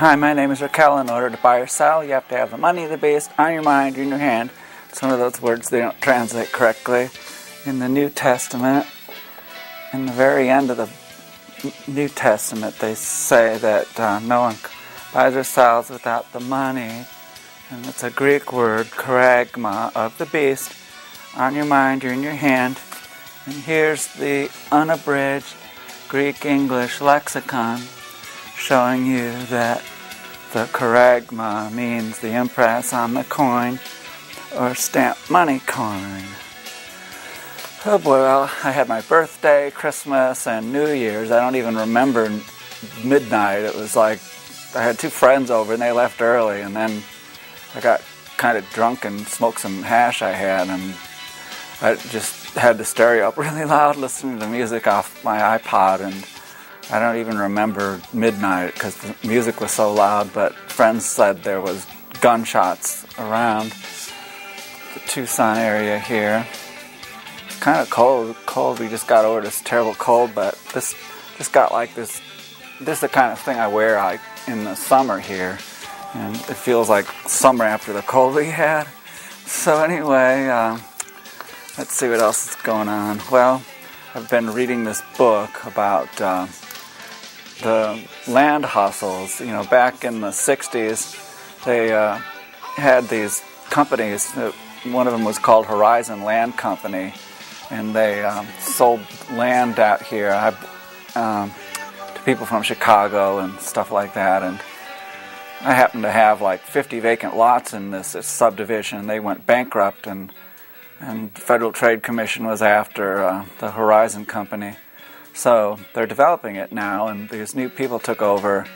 Hi, my name is Raquel. In order to buy or sell, you have to have the money of the beast on your mind, in your hand. It's one of those words they don't translate correctly. In the New Testament, in the very end of the New Testament, they say that no one buys or sells without the money. And it's a Greek word, charagma, of the beast, on your mind, you're in your hand. And here's the unabridged Greek-English lexicon showing you that the charagma means the impress on the coin or stamped money coin. Oh boy, well, I had my birthday, Christmas, and New Year's. I don't even remember midnight. It was like I had two friends over and they left early, and then I got kind of drunk and smoked some hash I had, and I just had the stereo up really loud listening to music off my iPod, and I don't even remember midnight because the music was so loud, but friends said there was gunshots around the Tucson area here. It's kind of cold. We just got over this terrible cold, but this just got like this. This is the kind of thing I wear like in the summer here, and it feels like summer after the cold we had. So anyway, let's see what else is going on. Well, I've been reading this book about the land hustles. You know, back in the 60s, they had these companies. One of them was called Horizon Land Company, and they sold land out here to people from Chicago and stuff like that. And I happened to have like 50 vacant lots in this subdivision. They went bankrupt, and the Federal Trade Commission was after the Horizon Company. So they're developing it now, and these new people took over,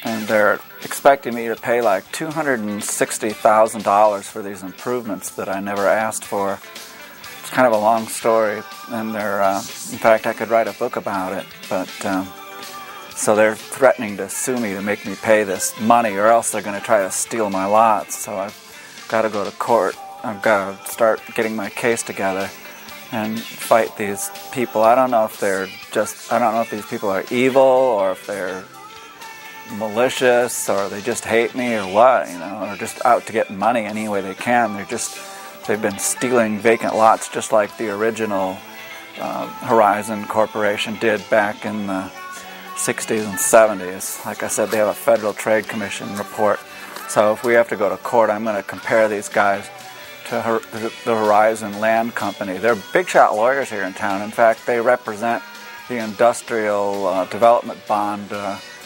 and they're expecting me to pay like $260,000 for these improvements that I never asked for. It's kind of a long story, and in fact, I could write a book about it, but so they're threatening to sue me to make me pay this money, or else they're going to try to steal my lots. So I've got to go to court. I've got to start getting my case together and fight these people. I don't know if these people are evil, or if they're malicious, or they just hate me, or what, or just out to get money any way they can. They've been stealing vacant lots just like the original Horizon Corporation did back in the 60s and 70s. Like I said, they have a Federal Trade Commission report. So if we have to go to court, I'm going to compare these guys to the Horizon Land Company. They're big shot lawyers here in town. In fact, they represent the Industrial Development Bond,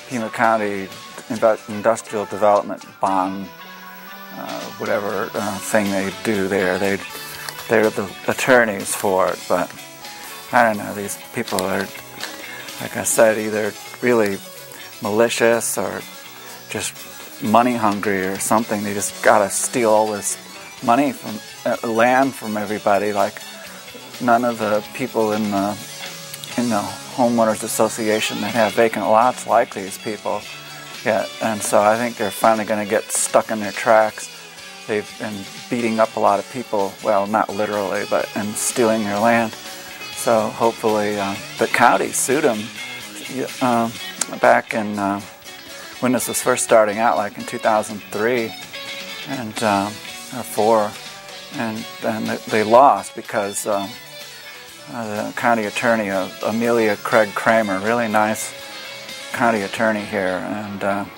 Pima County Industrial Development Bond, whatever thing they do there. They're the attorneys for it, but I don't know, these people are, like I said, either really malicious or just money hungry or something. They just gotta steal all this money from land from everybody. Like none of the people in the homeowners association that have vacant lots like these people yet, and so I think they're finally going to get stuck in their tracks. They've been beating up a lot of people, well, not literally, but and stealing their land. So hopefully the county sued them back in when this was first starting out, like in 2003 and or 4, and they lost because the county attorney, Amelia Craig Kramer, really nice county attorney here, and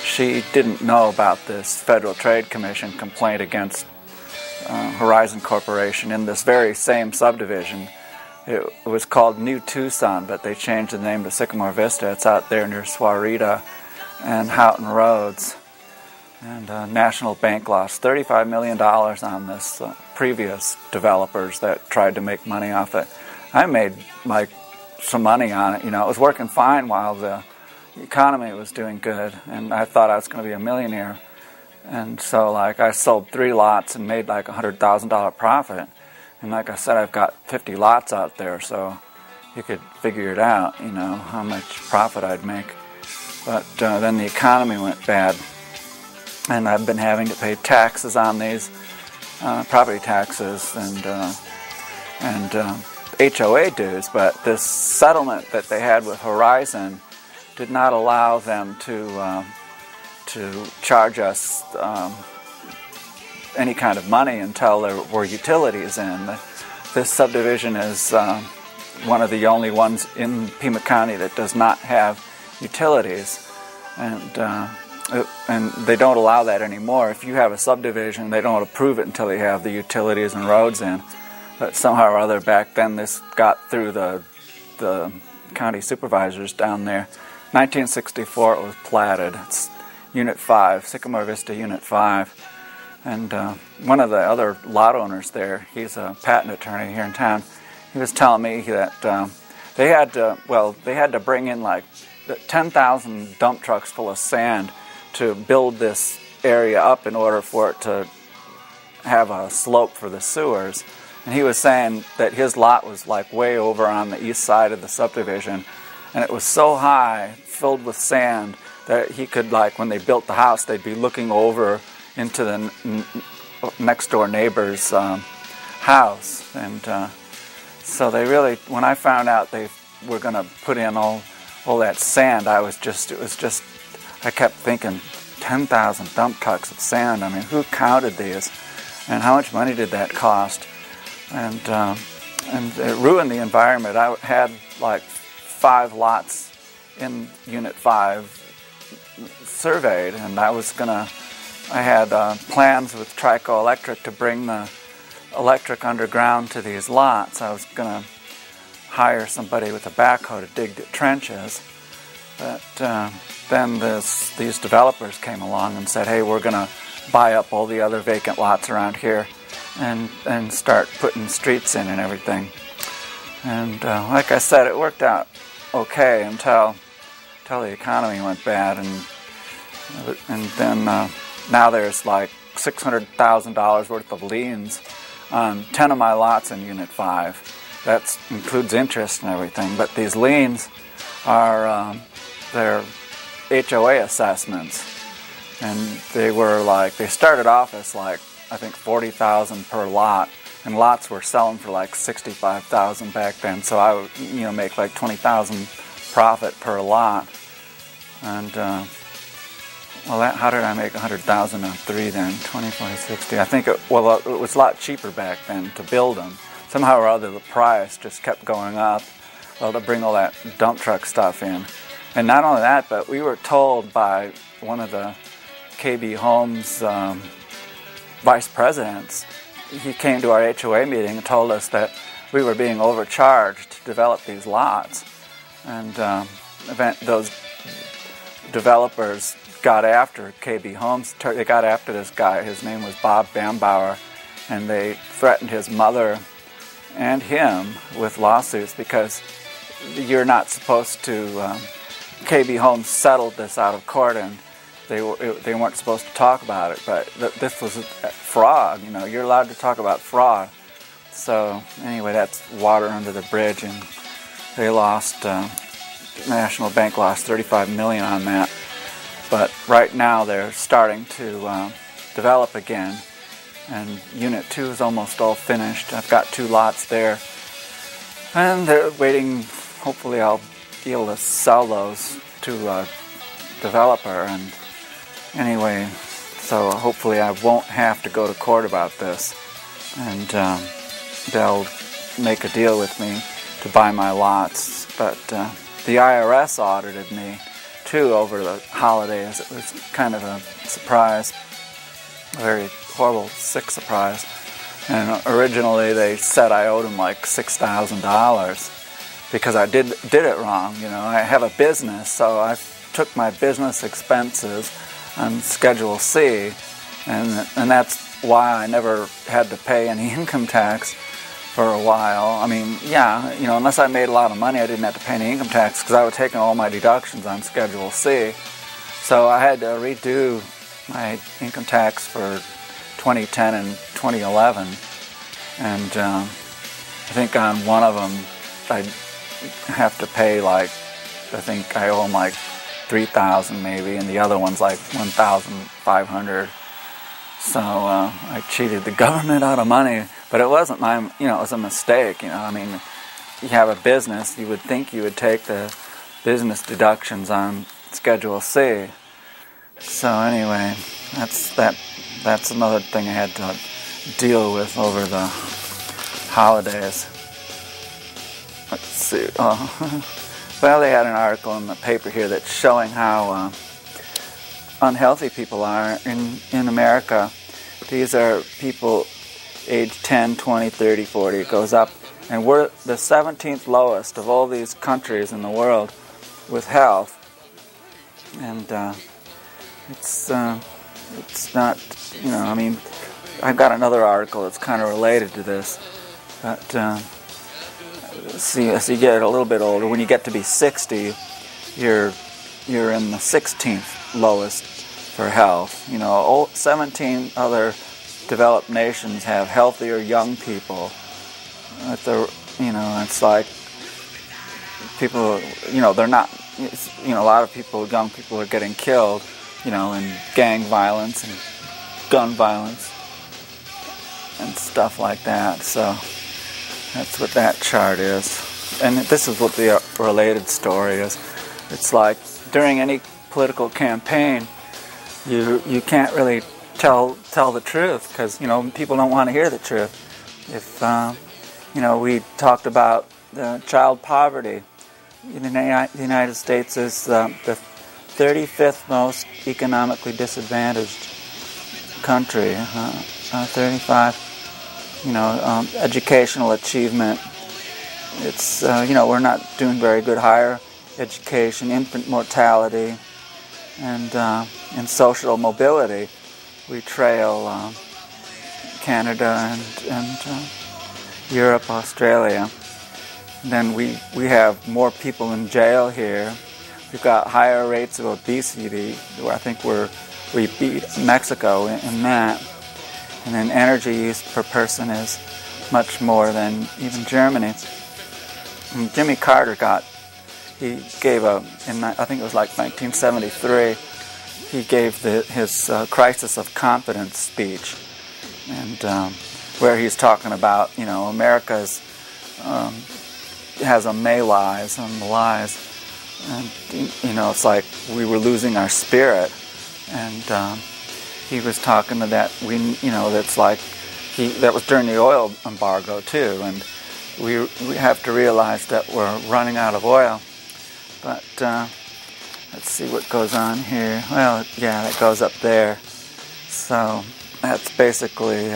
she didn't know about this Federal Trade Commission complaint against Horizon Corporation in this very same subdivision. It was called New Tucson, but they changed the name to Sycamore Vista. It's out there near Swarita and Houghton Roads. And National Bank lost $35 million on this previous developers that tried to make money off it. I made like some money on it. It was working fine while the economy was doing good, and I thought I was going to be a millionaire. And so like I sold 3 lots and made like $100,000 profit. And like I said, I've got 50 lots out there, so you could figure it out, how much profit I'd make. But then the economy went bad, and I've been having to pay taxes on these, property taxes and HOA dues. But this settlement that they had with Horizon did not allow them to to charge us any kind of money until there were utilities in. This subdivision is one of the only ones in Pima County that does not have utilities, and they don't allow that anymore. If you have a subdivision, they don't approve it until they have the utilities and roads in. But somehow or other back then this got through the county supervisors down there. 1964 it was platted. It's Unit 5, Sycamore Vista Unit 5. And one of the other lot owners there, he's a patent attorney here in town, he was telling me that they had to bring in like 10,000 dump trucks full of sand to build this area up in order for it to have a slope for the sewers. And he was saying that his lot was like way over on the east side of the subdivision, and it was so high, filled with sand, that he could, like, when they built the house, they'd be looking over into the next door neighbor's house. And so they really, when I found out they were going to put in all that sand, I kept thinking, 10,000 dump trucks of sand. I mean, who counted these? And how much money did that cost? And it ruined the environment. I had like 5 lots in Unit 5 surveyed, and I had plans with Trico Electric to bring the electric underground to these lots. I was going to hire somebody with a backhoe to dig the trenches, but then these developers came along and said, hey, we're going to buy up all the other vacant lots around here and start putting streets in and everything. And like I said, it worked out okay until the economy went bad, and then now there's like $600,000 worth of liens on 10 of my lots in Unit 5. That includes interest and everything, but these liens are they're HOA assessments, and they started off as like, I think, $40,000 per lot, and lots were selling for like $65,000 back then. So I would, make like $20,000 profit per lot. And how did I make $100,000 on 3 then? 20, 40, 60. I think it was a lot cheaper back then to build them. Somehow or other, the price just kept going up. To bring all that dump truck stuff in, and not only that, but we were told by one of the KB Homes vice presidents, he came to our HOA meeting and told us that we were being overcharged to develop these lots. And those developers got after KB Homes. They got after this guy. His name was Bob Bambauer, and they threatened his mother and him with lawsuits because you're not supposed to. KB Homes settled this out of court, and they weren't supposed to talk about it, but this was fraud. You're allowed to talk about fraud. So anyway, that's water under the bridge, and they lost. National Bank lost $35 million on that. But right now they're starting to develop again, and Unit 2 is almost all finished. I've got 2 lots there, and they're waiting. Hopefully, I'll be able to sell those to a developer, and anyway, so hopefully I won't have to go to court about this, and they'll make a deal with me to buy my lots. But the IRS audited me too over the holidays. It was kind of a surprise, a very horrible, sick surprise. And originally they said I owed them like $6,000 because I did it wrong. I have a business, so I took my business expenses on Schedule C, and that's why I never had to pay any income tax for a while. I mean, unless I made a lot of money, I didn't have to pay any income tax because I was taking all my deductions on Schedule C. So I had to redo my income tax for 2010 and 2011, and I think on one of them I have to pay I think I owe them like $3,000 maybe, and the other one's like $1,500. So I cheated the government out of money, but it wasn't it was a mistake. I mean, you have a business, you would think you would take the business deductions on Schedule C, So anyway, that's another thing I had to deal with over the holidays. Let's see. Well, they had an article in the paper here that's showing how unhealthy people are in America. These are people age 10, 20, 30, 40. It goes up. And we're the 17th lowest of all these countries in the world with health. And it's not, I mean, I've got another article that's kind of related to this. But see, as you get a little bit older, when you get to be 60, you're in the 16th lowest for health. 17 other developed nations have healthier young people. It's like people, they're not, a lot of people, young people are getting killed, in gang violence and gun violence and stuff like that. So that's what that chart is. And this is what the related story is. It's like during any political campaign, you can't really tell the truth because, people don't want to hear the truth. If, we talked about child poverty. The United States is the 35th most economically disadvantaged country. 35. Educational achievement. It's, we're not doing very good. Higher education, infant mortality, and in social mobility, we trail Canada and Europe, Australia. And then we have more people in jail here. We've got higher rates of obesity. I think we beat Mexico in that. And then energy use per person is much more than even Germany. And Jimmy Carter he gave I think it was like 1973, he gave his crisis of confidence speech, and where he's talking about, America has a malaise on the lies, and it's like we were losing our spirit, and he was talking to that that's like that was during the oil embargo too, and we have to realize that we're running out of oil. But let's see what goes on here. Well, yeah, that goes up there. So that's basically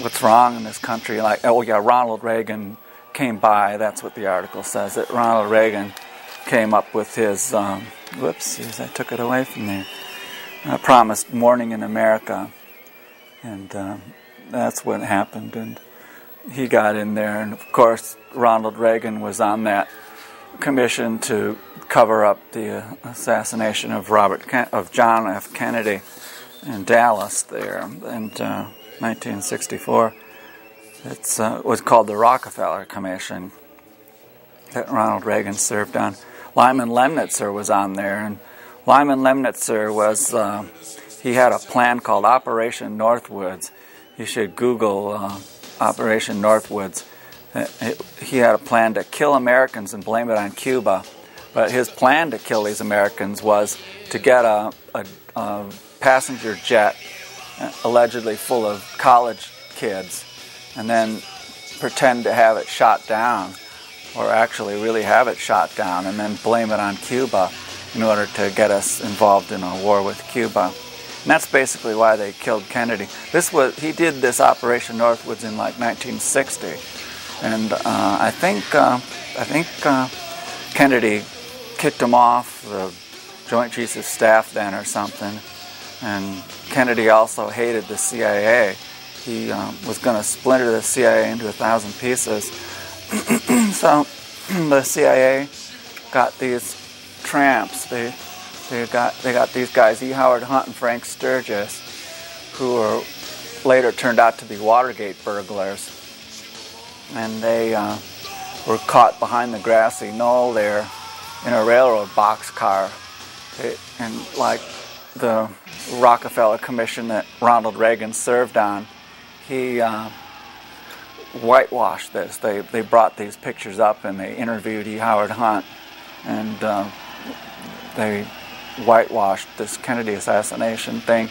what's wrong in this country. Like, Ronald Reagan came by. That's what the article says. That Ronald Reagan came up with his, whoopsies, I took it away from me. Promised Morning in America. And that's what happened. And he got in there. And, of course, Ronald Reagan was on that commission to cover up the assassination of John F. Kennedy in Dallas there in 1964. It was called the Rockefeller Commission that Ronald Reagan served on. Lyman Lemnitzer was on there, and Lyman Lemnitzer was, he had a plan called Operation Northwoods. You should Google Operation Northwoods. He had a plan to kill Americans and blame it on Cuba. But his plan to kill these Americans was to get a passenger jet allegedly full of college kids and then pretend to have it shot down, or actually really have it shot down, and then blame it on Cuba in order to get us involved in a war with Cuba. And that's basically why they killed Kennedy. He did this Operation Northwoods in like 1960. And I think Kennedy kicked him off the Joint Chiefs of Staff then or something. And Kennedy also hated the CIA. He was going to splinter the CIA into 1,000 pieces. So the CIA got these tramps. They got these guys, E. Howard Hunt and Frank Sturgis, who later turned out to be Watergate burglars. And they were caught behind the grassy knoll there in a railroad boxcar. And like the Rockefeller Commission that Ronald Reagan served on, he whitewashed this. They brought these pictures up and they interviewed E. Howard Hunt, and they whitewashed this Kennedy assassination thing,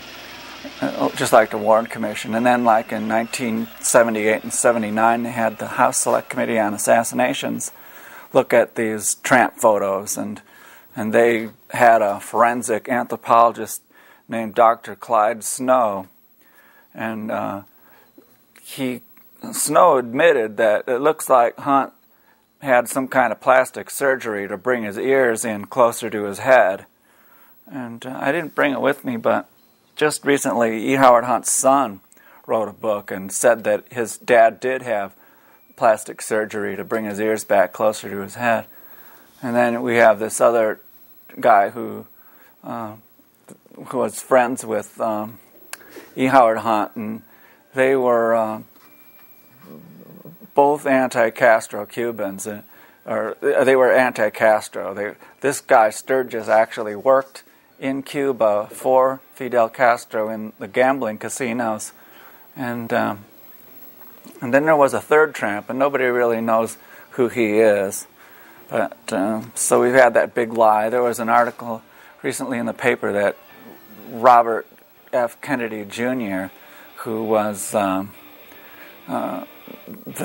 just like the Warren Commission. And then like in 1978 and 79, they had the House Select Committee on Assassinations look at these tramp photos, and they had a forensic anthropologist named Dr. Clyde Snow, and Snow admitted that it looks like Hunt had some kind of plastic surgery to bring his ears in closer to his head. And I didn't bring it with me, but just recently E. Howard Hunt's son wrote a book and said that his dad did have plastic surgery to bring his ears back closer to his head. And then we have this other guy who was friends with E. Howard Hunt, and they were both anti-Castro Cubans, or they were anti-Castro. This guy Sturgis actually worked in Cuba for Fidel Castro in the gambling casinos, and then there was a third tramp, and nobody really knows who he is. But so we've had that big lie. There was an article recently in the paper that Robert F. Kennedy Jr., who was the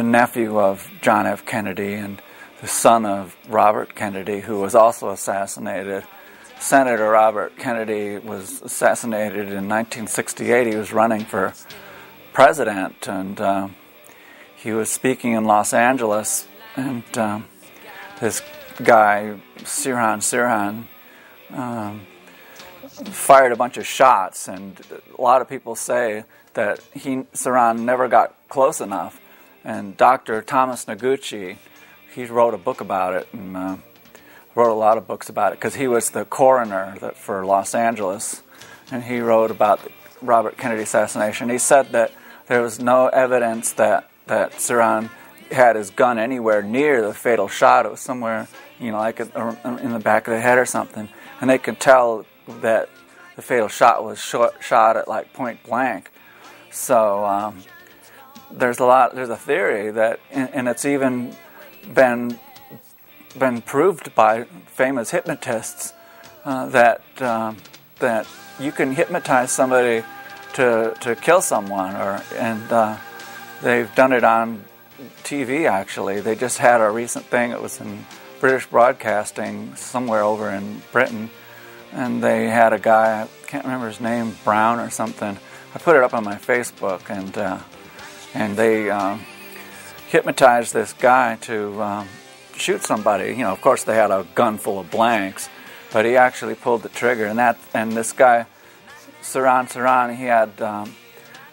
nephew of John F. Kennedy and the son of Robert Kennedy, who was also assassinated. Senator Robert Kennedy was assassinated in 1968. He was running for president, and he was speaking in Los Angeles, and this guy, Sirhan, fired a bunch of shots, and a lot of people say that Sirhan never got close enough. And Dr. Thomas Noguchi, he wrote a book about it, and wrote a lot of books about it, because he was the coroner for Los Angeles, and he wrote about the Robert Kennedy assassination. He said that there was no evidence that Sirhan had his gun anywhere near the fatal shot. It was somewhere, like in the back of the head or something, and they could tell that the fatal shot was shot at like point blank. So there's a theory that, and it's even been proved by famous hypnotists, that you can hypnotize somebody to kill someone, and they've done it on TV. Actually, they just had a recent thing. It was in British Broadcasting somewhere over in Britain, and they had a guy, I can't remember his name, Brown or something. I put it up on my Facebook, and they hypnotized this guy to shoot somebody. Of course, they had a gun full of blanks, but he actually pulled the trigger. And this guy, Sirhan, he had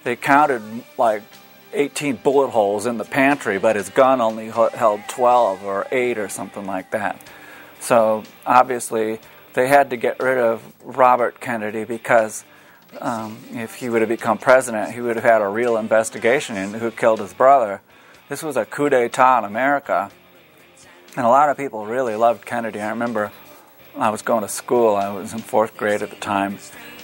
they counted like 18 bullet holes in the pantry, but his gun only held 12 or 8 or something like that. So obviously, they had to get rid of Robert Kennedy because if he would have become president, he would have had a real investigation into who killed his brother. This was a coup d'etat in America, and a lot of people really loved Kennedy. I remember I was going to school. I was in 4th grade at the time,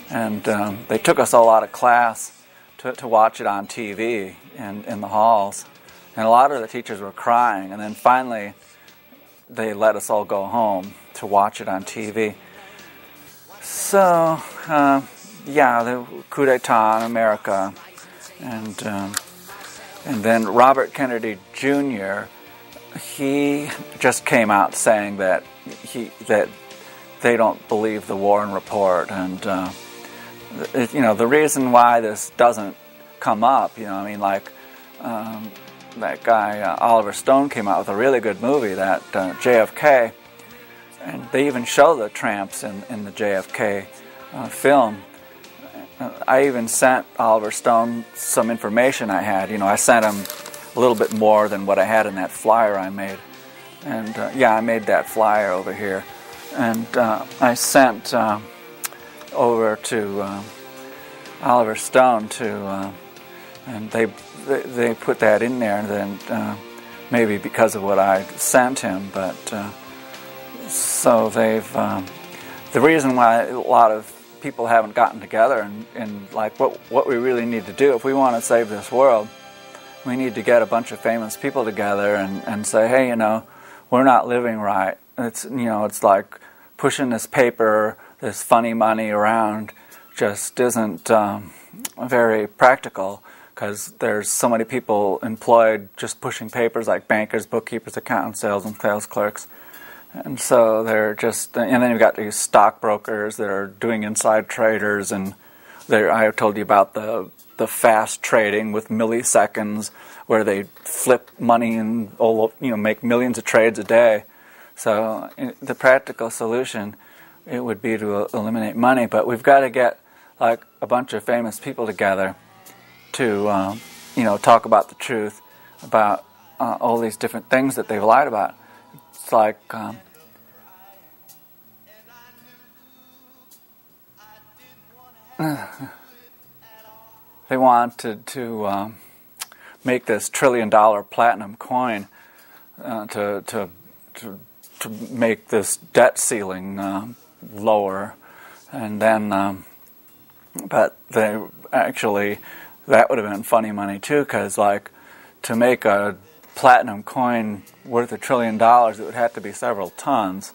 and they took us all out of class to watch it on TV in the halls, and a lot of the teachers were crying, and then finally they let us all go home to watch it on TV. So, the coup d'etat in America, and then Robert Kennedy Jr., he just came out saying that they don't believe the Warren report, and the reason why this doesn't come up, that guy Oliver Stone came out with a really good movie, that JFK, and they even show the tramps in the JFK film. I even sent Oliver Stone some information I had. I sent him a little bit more than what I had in that flyer I made. And I made that flyer over here. And I sent over to Oliver Stone and they put that in there. And then maybe because of what I sent him, but so they've the reason why a lot of people haven't gotten together and like what we really need to do if we want to save this world, we need to get a bunch of famous people together and say, hey, we're not living right. It's it's like pushing this paper this funny money around just isn't very practical, because there's so many people employed just pushing papers, like bankers, bookkeepers, accountants, sales and sales clerks. And so they're just, and then you've got these stockbrokers that are doing inside traders, and I told you about the fast trading with milliseconds, where they flip money and make millions of trades a day. So the practical solution, it would be to eliminate money, but we've got to get like a bunch of famous people together to talk about the truth about all these different things that they've lied about. It's like they wanted to make this $1 trillion platinum coin to make this debt ceiling lower, and then but they actually, that would have been funny money too, because like to make a platinum coin worth $1 trillion, it would have to be several tons.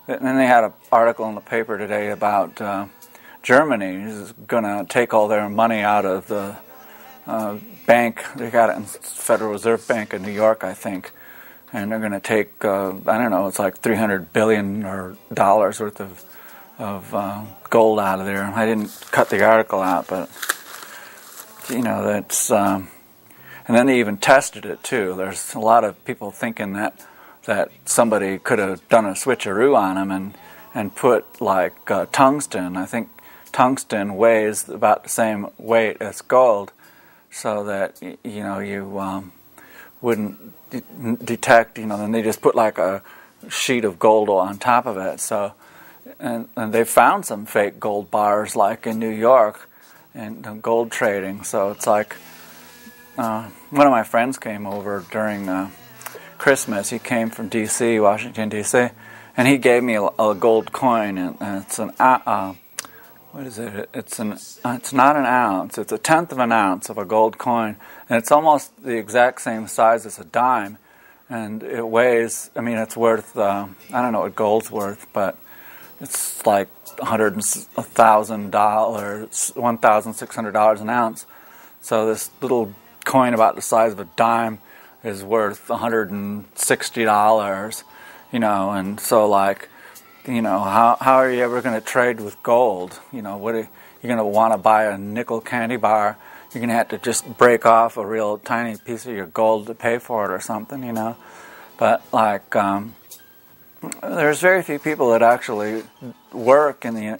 And then they had an article in the paper today about Germany is going to take all their money out of the bank. They got it in Federal Reserve Bank in New York, I think, and they're going to take I don't know, it's like $300 billion or dollars worth of gold out of there. I didn't cut the article out, but that's and then they even tested it too. There's a lot of people thinking that somebody could have done a switcheroo on them and put like tungsten. I think tungsten weighs about the same weight as gold, so that you wouldn't detect. Then they just put like a sheet of gold on top of it. So and they found some fake gold bars like in New York and gold trading. So it's like one of my friends came over during Christmas. He came from D.C., Washington, D.C., and he gave me a gold coin, and it's an what is it? It's not an ounce. It's 1/10 of an ounce of a gold coin, and it's almost the exact same size as a dime, and it weighs. I mean, it's worth. I don't know what gold's worth, but it's like $1,600 an ounce. So this little coin about the size of a dime is worth $160, and so like, how are you ever going to trade with gold? What are you going to want to buy a nickel candy bar? You're going to have to just break off a real tiny piece of your gold to pay for it or something, But like, there's very few people that actually work in the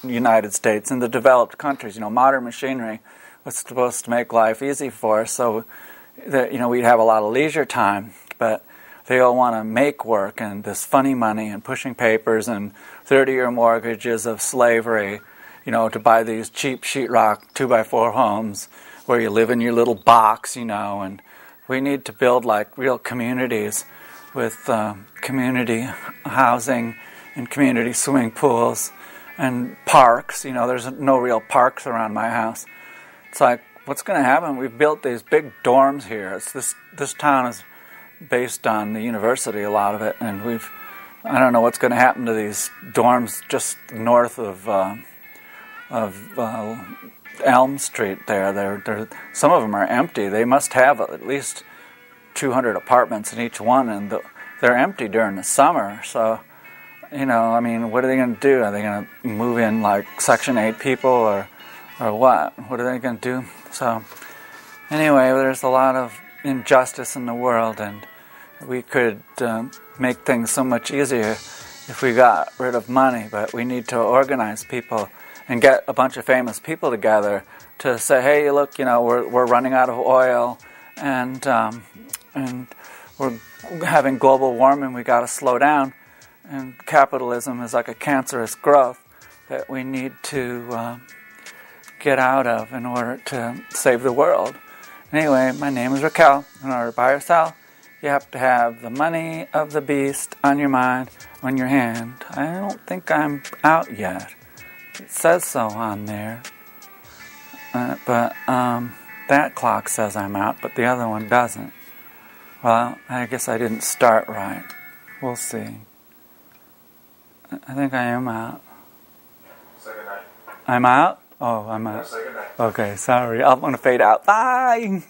United States, in the developed countries. Modern machinery was supposed to make life easy for us, so that we'd have a lot of leisure time. But they all want to make work, and this funny money and pushing papers and 30-year mortgages of slavery, to buy these cheap sheetrock 2x4 homes where you live in your little box, and we need to build like real communities with community housing and community swimming pools and parks. There's no real parks around my house. It's like, what's going to happen? We've built these big dorms here. It's this town is based on the university, a lot of it, and I don't know what's going to happen to these dorms just north of Elm Street there. They're some of them are empty. They must have at least 200 apartments in each one, and they're empty during the summer. So, I mean, what are they going to do? Are they going to move in like Section 8 people or what? What are they going to do? So, anyway, there's a lot of injustice in the world, and we could make things so much easier if we got rid of money. But we need to organize people and get a bunch of famous people together to say, hey, look, we're running out of oil, and we're having global warming. We got to slow down, and capitalism is like a cancerous growth that we need to get out of in order to save the world. Anyway, my name is Raquel. In order to buy or sell, you have to have the money of the beast on your mind, on your hand. I don't think I'm out yet. It says so on there. But that clock says I'm out, but the other one doesn't. Well, I guess I didn't start right. We'll see. I think I am out. I'm out? Oh, I'm out. Okay, sorry. I'm going to fade out. Bye!